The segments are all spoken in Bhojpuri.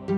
TWR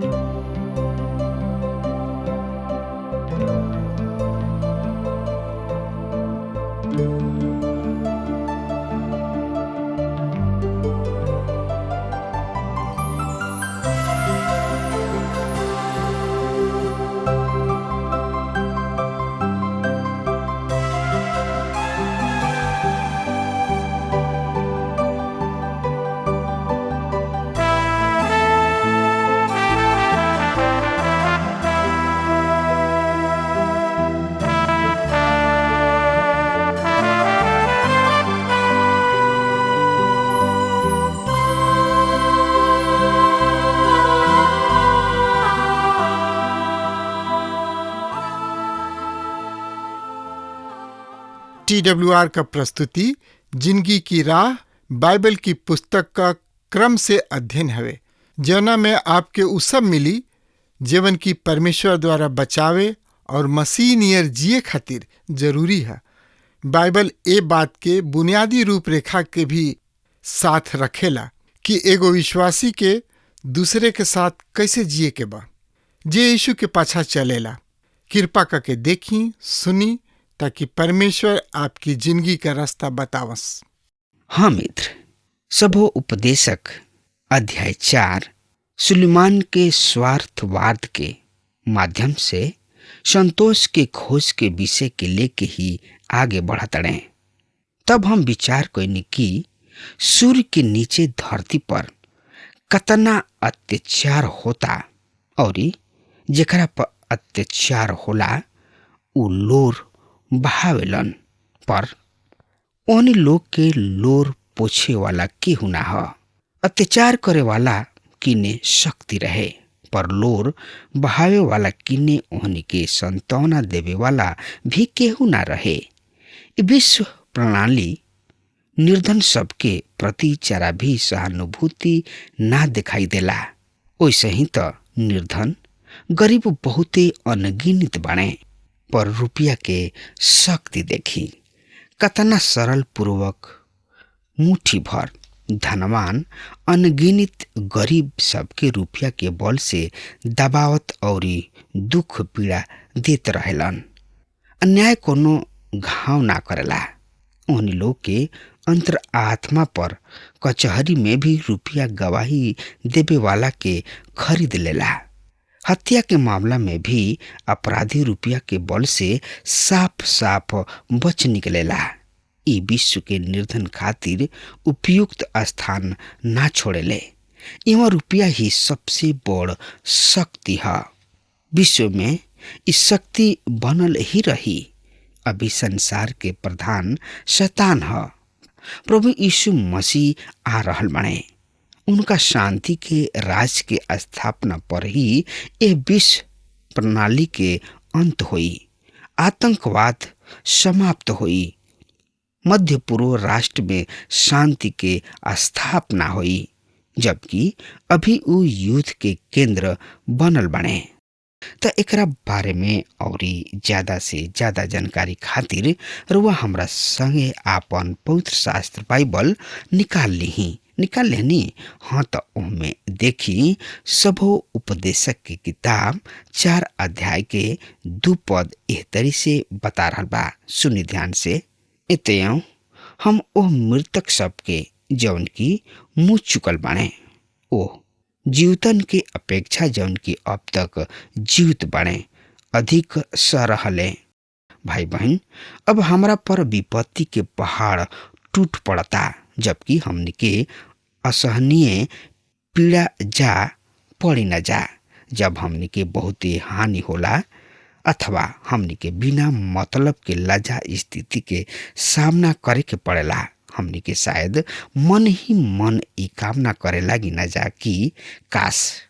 का प्रस्तुति जिंदगी की राह बाइबल की पुस्तक का क्रम से अध्ययन हवे, जौना में आपके उ सब मिली जीवन की परमेश्वर द्वारा बचावे और मसीह नियर जिए खातिर जरूरी है। बाइबल ए बात के बुनियादी रूपरेखा के भी साथ रखेला कि एगो विश्वासी के दूसरे के साथ कैसे जिए के बा, जे यीशु के पाछा चलेला। कृपा करके देखी सुनी ताकि परमेश्वर आपकी जिंदगी का रास्ता बतावस। हाँ मित्र, सबो उपदेशक अध्याय 4 सुलेमान के स्वार्थवाद के माध्यम से संतोष के खोज के विषय के लेके ही आगे बढ़त रहे। तब हम विचार कइनी कि सूर्य के नीचे धरती पर कतना अत्याचार होता और जेकरा पर अत्याचार होला उ लोर बहावेलन, पर ओनी लोग के लोर पोछे वाला केहू ना ह। अत्याचार करे वाला किने शक्ति रहे, पर लोर बहावे वाला किने ओहनी के संतावना देवे वाला भी केहू ना रहे। विश्व प्रणाली निर्धन सबके प्रति जरा भी सहानुभूति ना दिखाई देला। वैसे ही तो निर्धन गरीब बहुते अनगिनित बने, पर रुपया के शक्ति देखी कतना सरल पूर्वक मुट्ठी भर धनवान अनगिनित गरीब सबके रुपया के बल से दबावत और दुख पीड़ा देत रहेलन। अन्याय कोनो घाव ना करेला। उन लोग के अंतर आत्मा पर कचहरी में भी रुपया गवाही देवे वाला के खरीद लेला। हत्या के मामला में भी अपराधी रुपया के बल से साफ साफ बच निकलेला। ई विश्व के निर्धन खातिर उपयुक्त स्थान ना छोड़ेले। इहाँ रुपया ही सबसे बड़ शक्ति है। विश्व में इस शक्ति बनल ही रही। अभी संसार के प्रधान शैतान है। प्रभु यीशु मसीह आ रहल बने। उनका शांति के राज के स्थापना पर ही यह विश्व प्रणाली के अंत हुई। आतंकवाद समाप्त हुई। मध्य पूर्व राष्ट्र में शांति के स्थापना हुई, जबकि अभी वो युद्ध के केंद्र बनल बने। तो एकरा बारे में और ज्यादा से ज्यादा जानकारी खातिर रुआ हमरा संगे आपन पवित्र शास्त्र बाइबल निकाल लेनी। हाँ तो उनमें देखी सबो उपदेशक की किताब 4 अध्याय के 2 पद एह तरी से बता रहल बा। सुनी ध्यान से। इतयों हम ओ मृतक सबके जौन की मुँह चुकल बने, ओ जीवतन के अपेक्षा जौन की अब तक जीवित बने अधिक सरहले। भाई बहन, अब हमरा पर विपत्ति के पहाड़ टूट पड़ता, जबकि हमनी के असहनीय पीड़ा जा पड़ी न जा। जब हमनी के बहुत हानि होला अथवा हमनी के बिना मतलब के लज्जा स्थिति के सामना करे के पड़ेला, हमनी के शायद मन ही मन ई कामना करे लागी न जा कि काश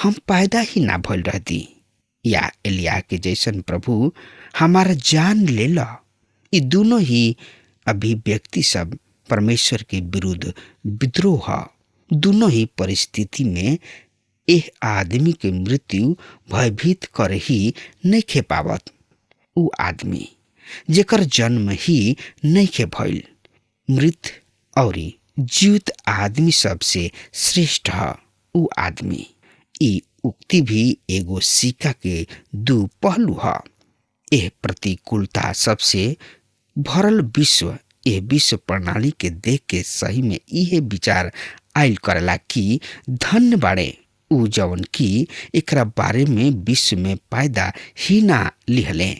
हम पैदा ही ना भइल रहती, या एलिया के जैसन प्रभु हमारा जान ले लो। ये दोनों ही अभिव्यक्ति सब परमेश्वर के विरुद्ध विद्रोह। दोनों ही परिस्थिति में एह आदमी के मृत्यु भयभीत कर ही नहीं खे पावत। उ आदमी जेकर जन्म ही नहीं खे भइल मृत और जीवित आदमी सबसे श्रेष्ठ है। उ आदमी ई उक्ति भी एगो सिक्का के दू पहलू है। यह प्रतिकूलता सबसे भरल विश्व यह विश्व प्रणाली के देख के सही में यह विचार आयल करेला कि धन्य बाड़े उ जवन की एकरा बारे में विश्व में पैदा ही ना लिहले।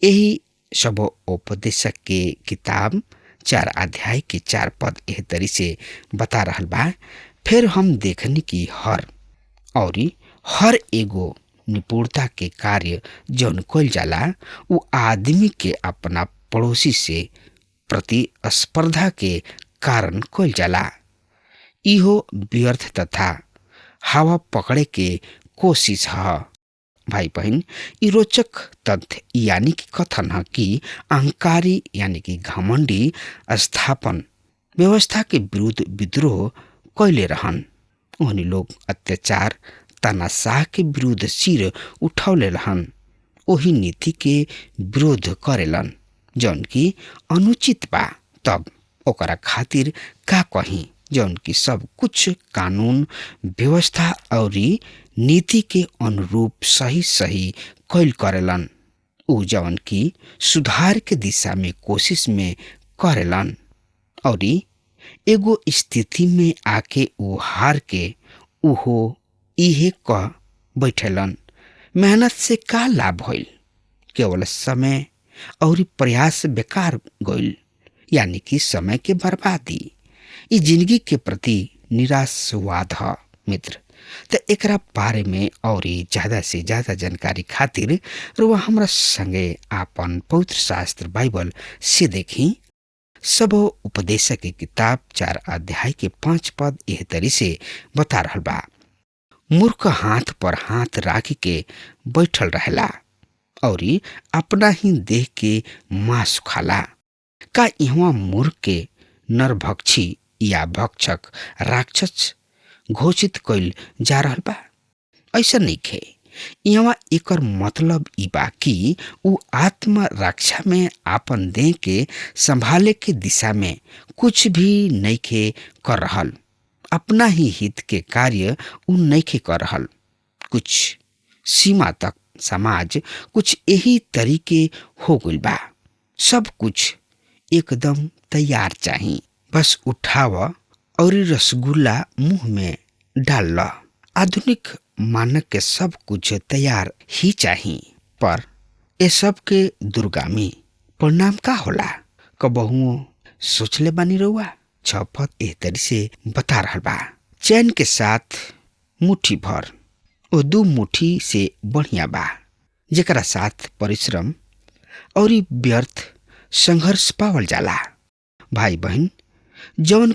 यही सब उपदेशक के किताब 4 अध्याय के 4 पद एह तरी से बता रहल बा। फिर हम देखनी कि हर एगो निपुणता के कार्य जौन कइल जाला उ आदमी के अपना पड़ोसी से प्रतिस्पर्धा के कारण कइल जाला। इहो व्यर्थ तथा हवा पकड़े के कोशिश है। भाई बहन, ई रोचक तथ्य यानी कि कथन है कि अहंकारी यानी कि घमंडी स्थापन व्यवस्था के विरुद्ध विद्रोह कैले रहन। उन्हीं लोग अत्याचार तानाशाह के विरुद्ध सिर उठौले रहन। वही नीति के विरोध करेलन जौन की अनुचित बा। तब ओकरा खातिर का कही जौन की सब कुछ कानून व्यवस्था और नीति के अनुरूप सही कैल करेलन। उ जौन की सुधार के दिशा में कोशिश में करेलन और एगो स्थिति में आके उ हार के उहो इहे कह बैठेलन मेहनत से का लाभ होइल, केवल समय और प्रयास बेकार गइल, यानी कि समय के बर्बादी। ई जिंदगी के प्रति निराशवाद है मित्र। तो एकरा बारे में और ज्यादा से ज्यादा जानकारी खातिर रुआ हमरा संगे आपन पवित्र शास्त्र बाइबल से देखी। सब उपदेशक की किताब 4 अध्याय के 5 पद एह तरी से बता रहल बा। मूर्ख हाथ पर हाथ राखी के बैठल रहेला और अपना ही देह के मांस खाला। का इहवा मूर्ख के नरभक्षी या भक्षक राक्षस घोषित कइल जा रहल बा? ऐसा नहीं खे। यहाँ एकर मतलब ई बा कि उ आत्म रक्षा में आपन देह के संभाले के दिशा में कुछ भी नहीं खे कर रहल। अपना ही हित के कार्य उ नहीं खे कर रहल। कुछ सीमा तक समाज कुछ यही तरीके हो गइल बा। सब कुछ एकदम तैयार चाहिए, बस उठाव और रसगुल्ला मुंह में डाल लो। आधुनिक मानक के सब कुछ तैयार ही चाहिए, पर ये सब के दुर्गामी परिणाम का होला कबहुओ सोचले बानी रहुआ? 6 पद एह तरी से बता रहल बा। चैन के साथ मुट्ठी भर और 2 मुट्ठी से बढ़िया बा, जेकरा साथ परिश्रम और व्यर्थ संघर्ष पावल जाला। भाई बहन, जौन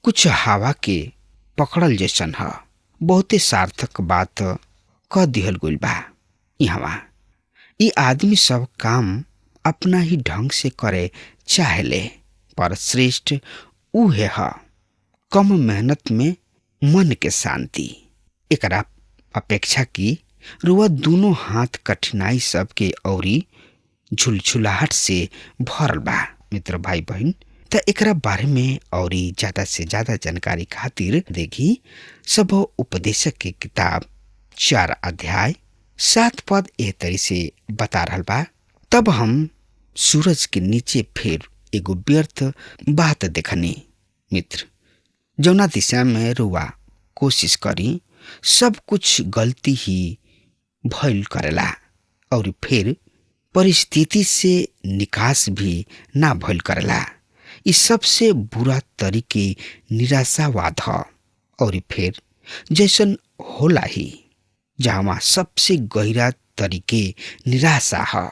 कुछ हवा के पकड़ल जैसन है, बहुते सार्थक बात कह दिहल गइल बा। यहाँ ये आदमी सब काम अपना ही ढंग से करे चाहेले, पर श्रेष्ठ उहे है कम मेहनत में मन के शांति। एकरा अपेक्षा की रुआ दोनों हाथ कठिनाई सबके औरी झुलझुलाहट से भरल बा। मित्र भाई बहन, तो एकरा बारे में और ज्यादा से ज्यादा जानकारी खातिर देखी सब उपदेशक की किताब 4 अध्याय 7 पद एह तरी से बता रहल बा। तब हम सूरज के नीचे फिर एगो व्यर्थ बात देखनी। मित्र, जौना दिशा में रुआ कोशिश करी सब कुछ गलती ही भइल करेला और फिर परिस्थिति से निकास भी ना भइल करेला। इस सबसे बुरा तरीके निराशावाद है और फिर जैसन होला ही जहाँ सबसे गहरा तरीके निराशा है।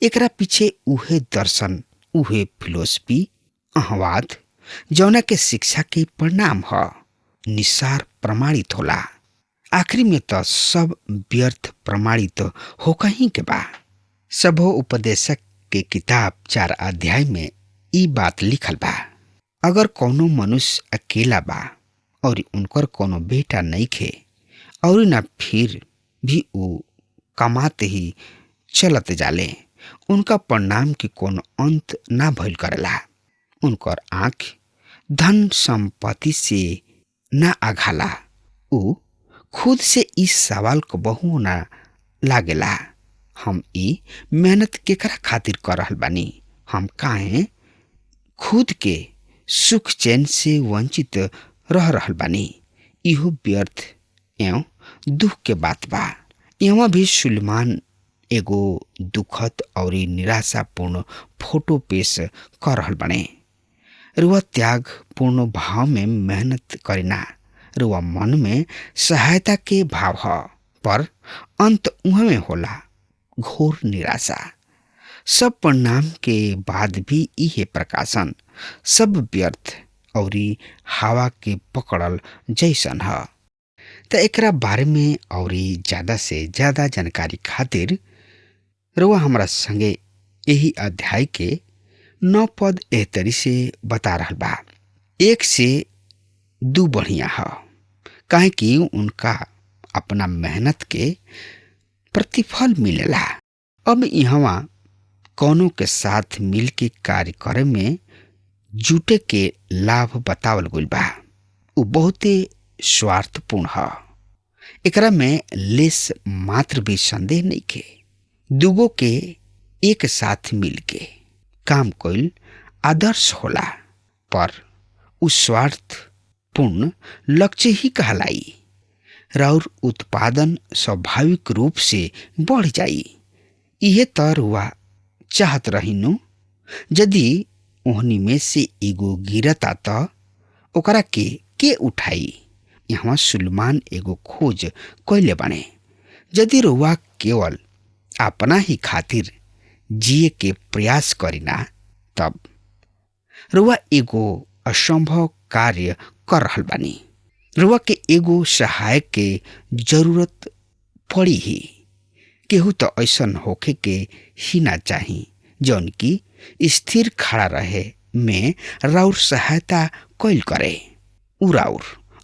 एकरा पीछे उहे दर्शन, उहे फिलोसफी, अहवाद जौना के शिक्षा के परिणाम है निसार प्रमाणित होला। आखिरी में तो सब व्यर्थ प्रमाणित हो कहीं के बा। सब उपदेशक के किताब 4 अध्याय में ई बात लिखल बा। अगर कोनो मनुष्य अकेला बा और उनकर कोनो बेटा नहीं खे और ना फिर भी वो कमाते ही चलते जाले, उनका परिणाम के कोनो अंत ना भइल करेला। उनकर आँख धन संपत्ति से ना आघाला। उ खुद से इस सवाल को बहु ना लागेला, हम ई मेहनत केकरा खातिर कर रहल बानी? हम काहे खुद के सुख चैन से वंचित रह रहल बानी? इहो व्यर्थ एवं दुख के बात बा। यहाँ भी सुलेमान एगो दुखद और निराशापूर्ण फोटो पेश कर रहल बने। रुआ त्याग पूर्ण भाव में मेहनत करिना, रुआ मन में सहायता के भाव ह, पर अंत उहाँ में होला घोर निराशा। सब परिणाम के बाद भी इहे प्रकाशन सब व्यर्थ और हवा के पकड़ल जैसन ह। त एकरा बारे में और ज्यादा से ज्यादा जानकारी खातिर रुआ हमरा संगे यही अध्याय के 9 पद एहतरी से बता रहल बा। 1 से 2 बढ़िया ह, काहे कि उनका अपना मेहनत के प्रतिफल मिलेला। अब यहाँ कौनों के साथ मिल के कार्य करे में जुटे के लाभ बतावल गइल बा। उ बहुते स्वार्थपूर्ण ह। एकरा में लेस मात्र भी संदेह नहीं के। दुगो के एक साथ मिल के काम कइल आदर्श होला, पर उ स्वार्थपूर्ण लक्ष्य ही कहलाई। और उत्पादन स्वाभाविक रूप से बढ़ जाई। इहे तर हुआ चाहत रहिनु। यदि ओहनी में से एगो गिरता त ओकरा के उठाई? यहाँ सुलेमान एगो खोज कइले बाने। यदि रुआ केवल अपना ही खातिर जिए के प्रयास करिना, तब रुआ एगो असंभव कार्य कर रहल बानी। रुआ के एगो सहायक के जरूरत पड़ी ही। केहू तो ऐसन होखे के ही ना चाही जौन की स्थिर खड़ा रहे में राउर सहायता कइल करे। उ राउर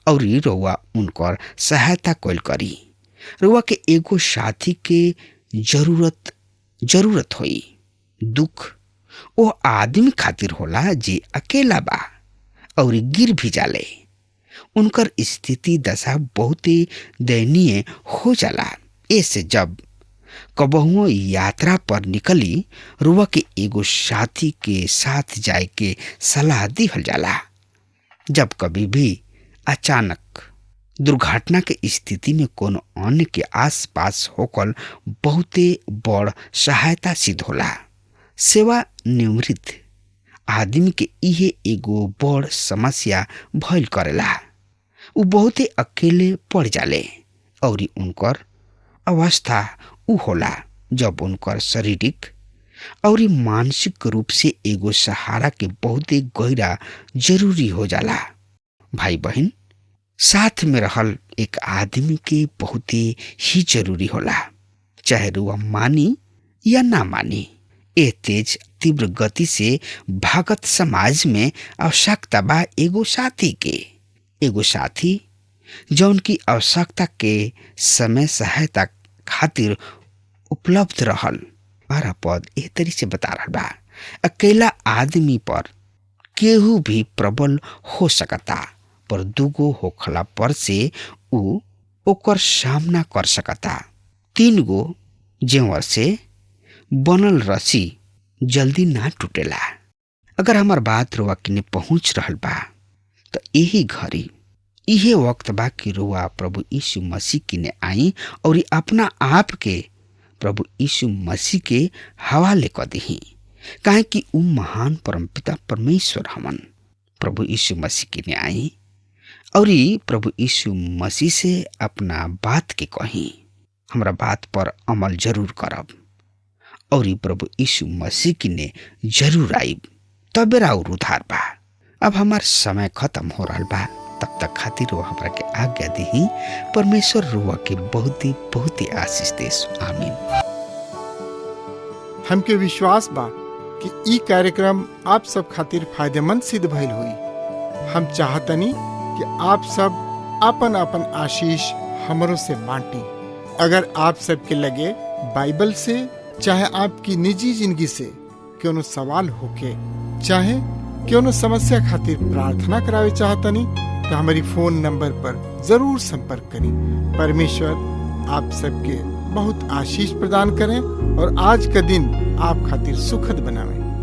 और रुआ उनकर सहायता कइल करी। रुआ के एगो साथी के जरूरत होई। दुख ओ आदमी खातिर होला जे अकेला बा और गिर भी जाले। उनकर स्थिति दशा बहुत दयनीय हो जाला। ऐसे जब कबहुओ यात्रा पर निकली, रुआ के एगो साथी के साथ जाए के सलाह दिहल जाला। जब कभी भी अचानक दुर्घटना के स्थिति में कोनो अन्य के आसपास होकर बहुते बड़ सहायता सिद्ध होला। सेवानिवृत्त आदमी के इहे एगो बड़ समस्या भइल करेला। उ बहुते अकेले पड़ जाले और उनकर अवस्था उ होला जब उनकर शारीरिक और मानसिक रूप से एगो सहारा के बहुते गहरा जरूरी हो जाला। भाई बहन, साथ में रहल एक आदमी के बहुते ही जरूरी होला, चाहे रुआ मानी या ना मानी। ए तेज तीव्र गति से भागत समाज में आवश्यकता बा एगो साथी के। एगो साथी जौन की आवश्यकता के समय सहायता खातिर उपलब्ध रहल। 12 पद एह तरी से बता रहल बा। अकेला आदमी पर केहू भी प्रबल हो सकता, पर दुगो होखला पर से उ ओकर सामना कर सकता। 3 गो जेवर से बनल रस्सी जल्दी ना टूटेला। अगर हमार बात रुआ किने पहुंच रहल बा तो यही घड़ी इहे वक्त बा कि रुआ प्रभु यीशु मसीह किने आई और अपना आप के प्रभु यीशु मसीह के हवाले कर दही। काहे कि उ महान परमपिता परमेश्वर हमन। प्रभु यीशु मसीह किने आई और प्रभु यीशु मसीह से अपना बात के कही। हमरा बात पर अमल जरूर करब और प्रभु यीशु मसीह किने जरूर आईब। तबे राउर उधार बा। अब हमार समय खत्म हो रहल बा। तब तक खातिर वो हमरा के आज्ञा दी। परमेश्वर रुआ के बहुत ही आशीष देस। आमीन। हमके विश्वास बा कि ई कार्यक्रम आप सब खातिर फायदेमंद सिद्ध भइल हुई। हम चाहतनी कि आप सब अपन अपन आशीष हमरों से बांटी। अगर आप सब के लगे बाइबल से चाहे आपकी निजी जिंदगी से कोनो सवाल होके, चाहे कोनो समस्या खातिर प्रार्थना करावे चाहतनी, तो हमारी फोन नंबर पर जरूर संपर्क करें। परमेश्वर आप सबके बहुत आशीष प्रदान करें और आज का दिन आप खातिर सुखद बनावें।